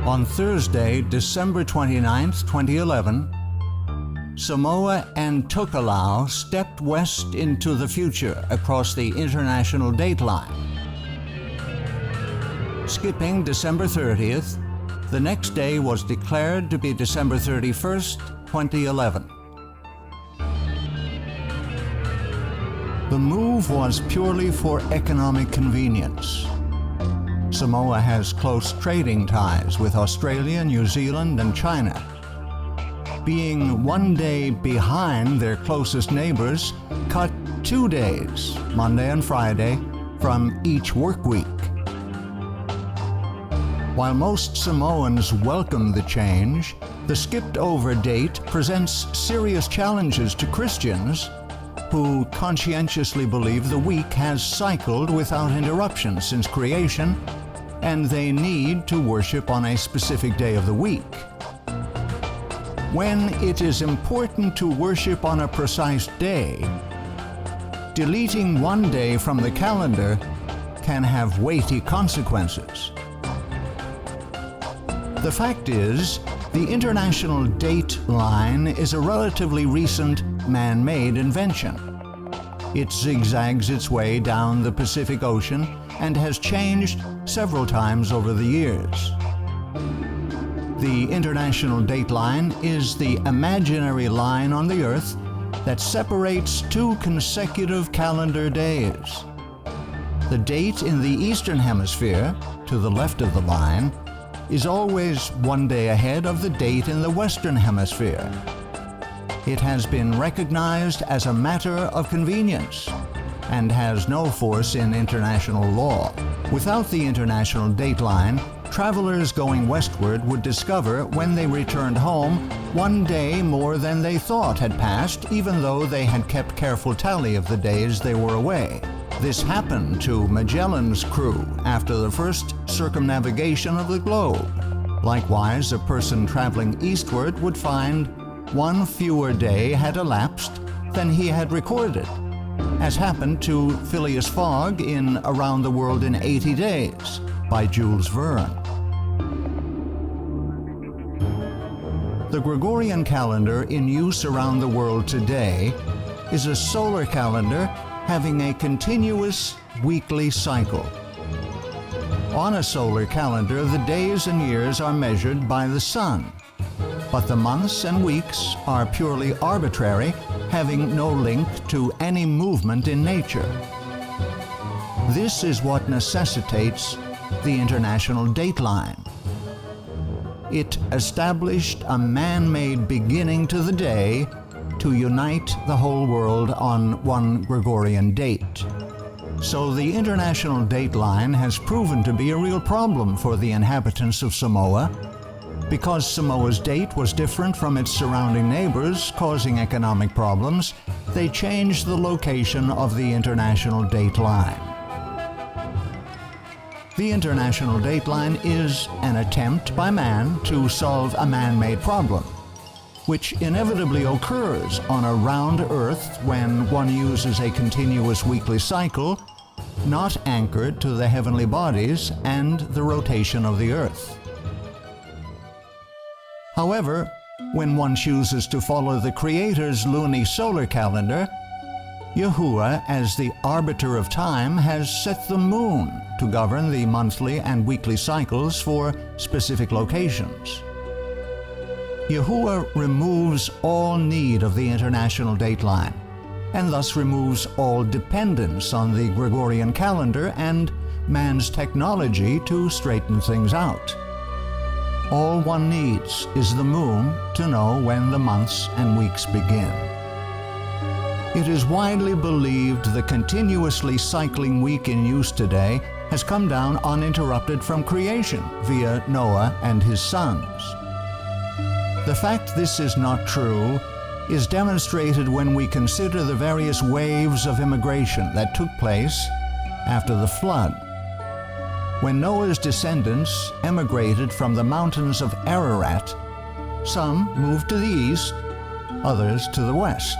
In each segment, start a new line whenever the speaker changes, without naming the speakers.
On Thursday, December 29, 2011, Samoa and Tokelau stepped west into the future across the international dateline. Skipping December 30th, the next day was declared to be December 31st, 2011. The move was purely for economic convenience. Samoa has close trading ties with Australia, New Zealand, and China. Being one day behind their closest neighbors cut 2 days, Monday and Friday, from each work week. While most Samoans welcome the change, the skipped-over date presents serious challenges to Christians who conscientiously believe the week has cycled without interruption since creation, and they need to worship on a specific day of the week. When it is important to worship on a precise day, deleting one day from the calendar can have weighty consequences. The fact is, the international date line is a relatively recent man-made invention. It zigzags its way down the Pacific Ocean and has changed several times over the years. The international date line is the imaginary line on the Earth that separates 2 consecutive calendar days. The date in the Eastern Hemisphere, to the left of the line, is always one day ahead of the date in the Western Hemisphere. It has been recognized as a matter of convenience and has no force in international law. Without the international date line, travelers going westward would discover when they returned home one day more than they thought had passed, even though they had kept careful tally of the days they were away. This happened to Magellan's crew after the first circumnavigation of the globe. Likewise, a person traveling eastward would find one fewer day had elapsed than he had recorded, as happened to Phileas Fogg in Around the World in 80 Days by Jules Verne. The Gregorian calendar in use around the world today is a solar calendar having a continuous weekly cycle. On a solar calendar, the days and years are measured by the sun, but the months and weeks are purely arbitrary, having no link to any movement in nature. This is what necessitates the international dateline. It established a man-made beginning to the day to unite the whole world on one Gregorian date. So the international dateline has proven to be a real problem for the inhabitants of Samoa, because Samoa's date was different from its surrounding neighbors, causing economic problems. They changed the location of the international dateline. The international dateline is an attempt by man to solve a man-made problem, which inevitably occurs on a round Earth when one uses a continuous weekly cycle, not anchored to the heavenly bodies and the rotation of the Earth. However, when one chooses to follow the Creator's luni-solar calendar, Yahuwah, as the arbiter of time, has set the moon to govern the monthly and weekly cycles for specific locations. Yahuwah removes all need of the international dateline, and thus removes all dependence on the Gregorian calendar and man's technology to straighten things out. All one needs is the moon to know when the months and weeks begin. It is widely believed the continuously cycling week in use today has come down uninterrupted from creation via Noah and his sons. The fact this is not true is demonstrated when we consider the various waves of immigration that took place after the flood. When Noah's descendants emigrated from the mountains of Ararat, some moved to the east, others to the west.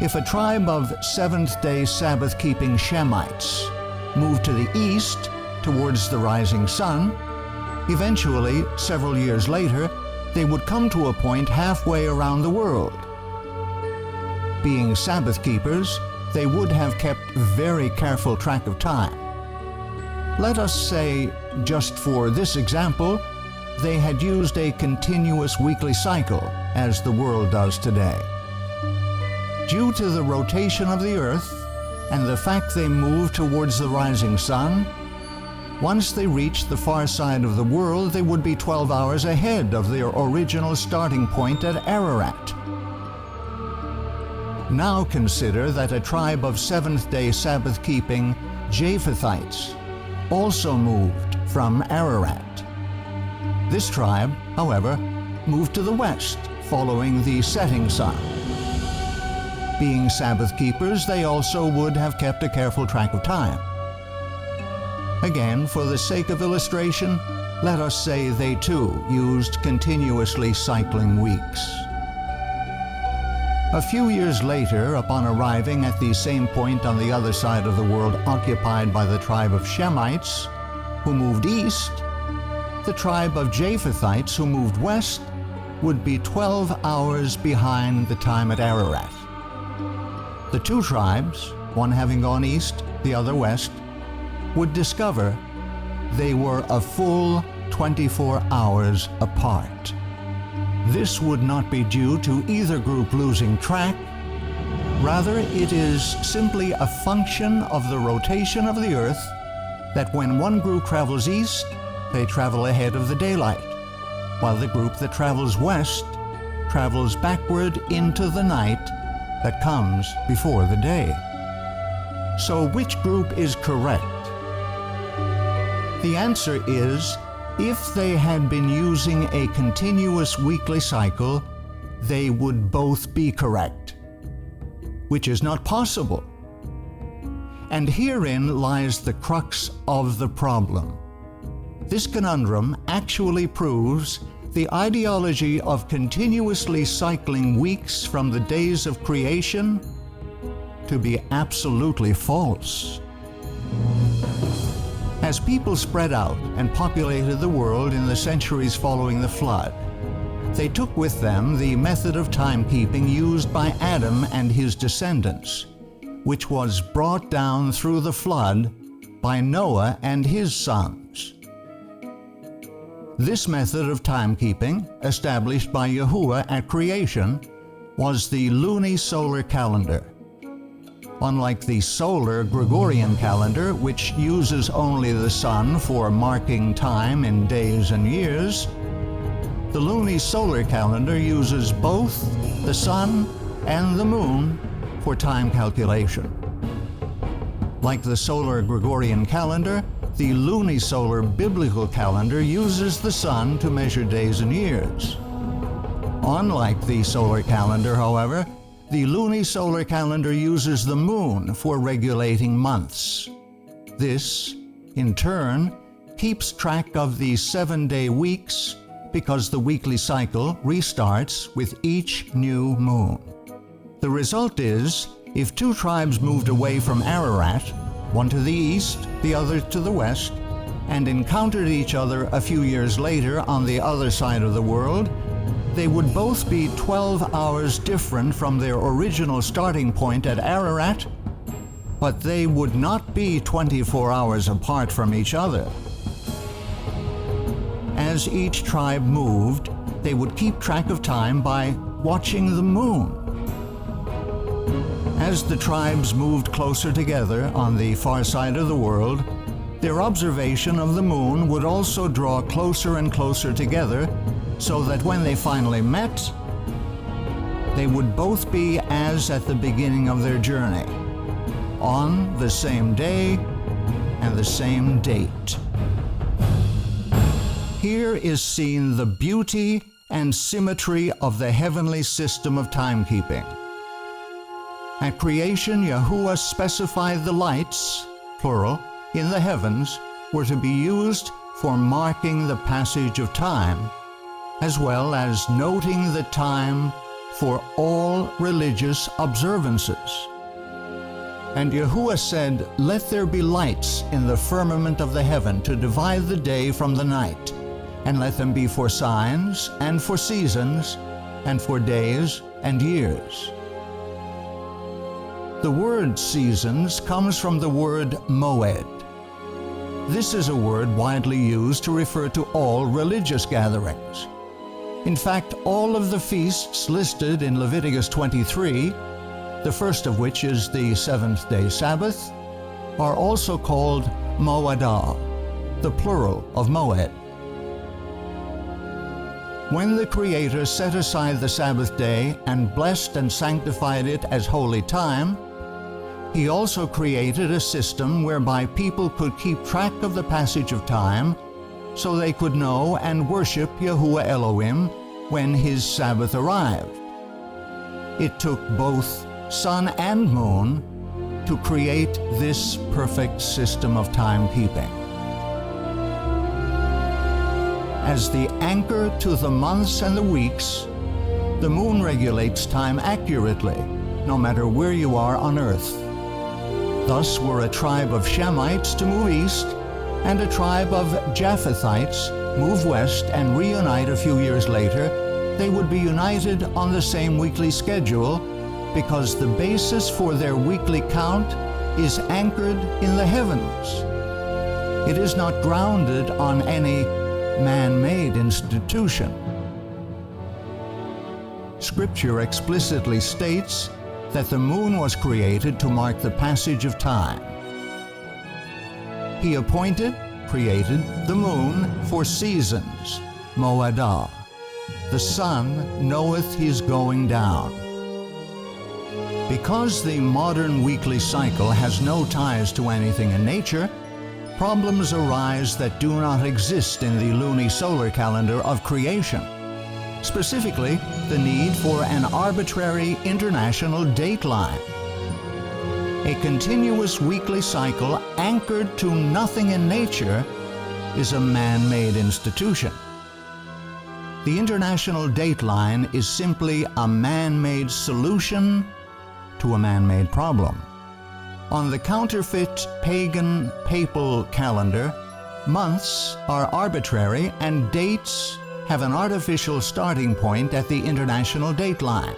If a tribe of Seventh-day Sabbath-keeping Shemites moved to the east towards the rising sun, Eventually, several years later, they would come to a point halfway around the world. Being Sabbath keepers, they would have kept very careful track of time. Let us say, just for this example, they had used a continuous weekly cycle, as the world does today. Due to the rotation of the earth and the fact they moved towards the rising sun, once they reached the far side of the world, they would be 12 hours ahead of their original starting point at Ararat. Now consider that a tribe of seventh-day Sabbath-keeping Japhethites also moved from Ararat. This tribe, however, moved to the west, following the setting sun. Being Sabbath keepers, they also would have kept a careful track of time. Again, for the sake of illustration, let us say they too used continuously cycling weeks. A few years later, upon arriving at the same point on the other side of the world occupied by the tribe of Shemites, who moved east, the tribe of Japhethites, who moved west, would be 12 hours behind the time at Ararat. The two tribes, one having gone east, the other west, would discover they were a full 24 hours apart. This would not be due to either group losing track. Rather, it is simply a function of the rotation of the earth that when one group travels east, they travel ahead of the daylight, while the group that travels west travels backward into the night that comes before the day. So which group is correct? The answer is, if they had been using a continuous weekly cycle, they would both be correct, which is not possible. And herein lies the crux of the problem. This conundrum actually proves the ideology of continuously cycling weeks from the days of creation to be absolutely false. As people spread out and populated the world in the centuries following the flood, they took with them the method of timekeeping used by Adam and his descendants, which was brought down through the flood by Noah and his sons. This method of timekeeping, established by Yahuwah at creation, was the lunisolar calendar. Unlike the solar Gregorian calendar, which uses only the sun for marking time in days and years, the lunisolar calendar uses both the sun and the moon for time calculation. Like the solar Gregorian calendar, the lunisolar biblical calendar uses the sun to measure days and years. Unlike the solar calendar, however, the lunisolar calendar uses the moon for regulating months. This, in turn, keeps track of the 7-day weeks because the weekly cycle restarts with each new moon. The result is, if two tribes moved away from Ararat, one to the east, the other to the west, and encountered each other a few years later on the other side of the world, they would both be 12 hours different from their original starting point at Ararat, but they would not be 24 hours apart from each other. As each tribe moved, they would keep track of time by watching the moon. As the tribes moved closer together on the far side of the world, their observation of the moon would also draw closer and closer together, so that when they finally met, they would both be as at the beginning of their journey, on the same day and the same date. Here is seen the beauty and symmetry of the heavenly system of timekeeping. At creation, Yahuwah specified the lights, plural, in the heavens were to be used for marking the passage of time, as well as noting the time for all religious observances. And Yahuwah said, "Let there be lights in the firmament of the heaven to divide the day from the night, and let them be for signs, and for seasons, and for days and years. The word seasons comes from the word moed. This is a word widely used to refer to all religious gatherings. In fact, all of the feasts listed in Leviticus 23, the first of which is the seventh-day Sabbath, are also called moedah, the plural of moed. When the Creator set aside the Sabbath day and blessed and sanctified it as holy time, He also created a system whereby people could keep track of the passage of time so they could know and worship Yahuwah Elohim when His Sabbath arrived. It took both sun and moon to create this perfect system of timekeeping. As the anchor to the months and the weeks, the moon regulates time accurately, no matter where you are on earth. Thus were a tribe of Shemites to move east, and a tribe of Japhethites move west and reunite a few years later. They would be united on the same weekly schedule because the basis for their weekly count is anchored in the heavens. It is not grounded on any man-made institution. Scripture explicitly states that the moon was created to mark the passage of time. He created the moon for seasons, moedah. The sun knoweth his going down. Because the modern weekly cycle has no ties to anything in nature, problems arise that do not exist in the lunisolar calendar of creation. Specifically, the need for an arbitrary international dateline. A continuous weekly cycle anchored to nothing in nature is a man-made institution. The international dateline is simply a man-made solution to a man-made problem. On the counterfeit pagan papal calendar, months are arbitrary and dates have an artificial starting point at the international dateline,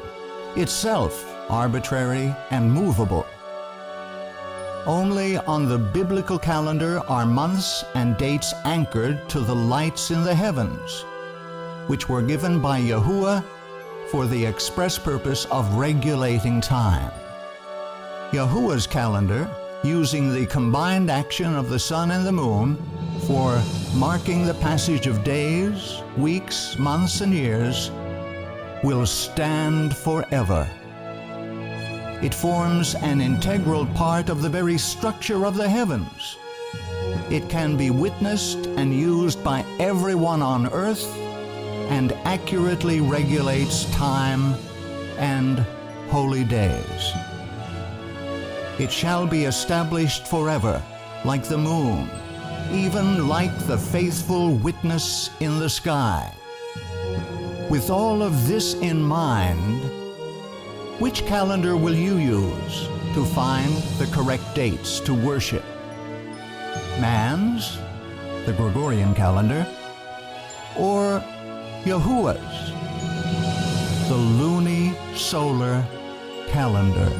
itself arbitrary and movable. Only on the biblical calendar are months and dates anchored to the lights in the heavens, which were given by Yahuwah for the express purpose of regulating time. Yahuwah's calendar, using the combined action of the sun and the moon for marking the passage of days, weeks, months, and years, will stand forever. It forms an integral part of the very structure of the heavens. It can be witnessed and used by everyone on earth and accurately regulates time and holy days. It shall be established forever, like the moon, even like the faithful witness in the sky. With all of this in mind, which calendar will you use to find the correct dates to worship? Man's, the Gregorian calendar, or Yahuwah's, the lunisolar calendar?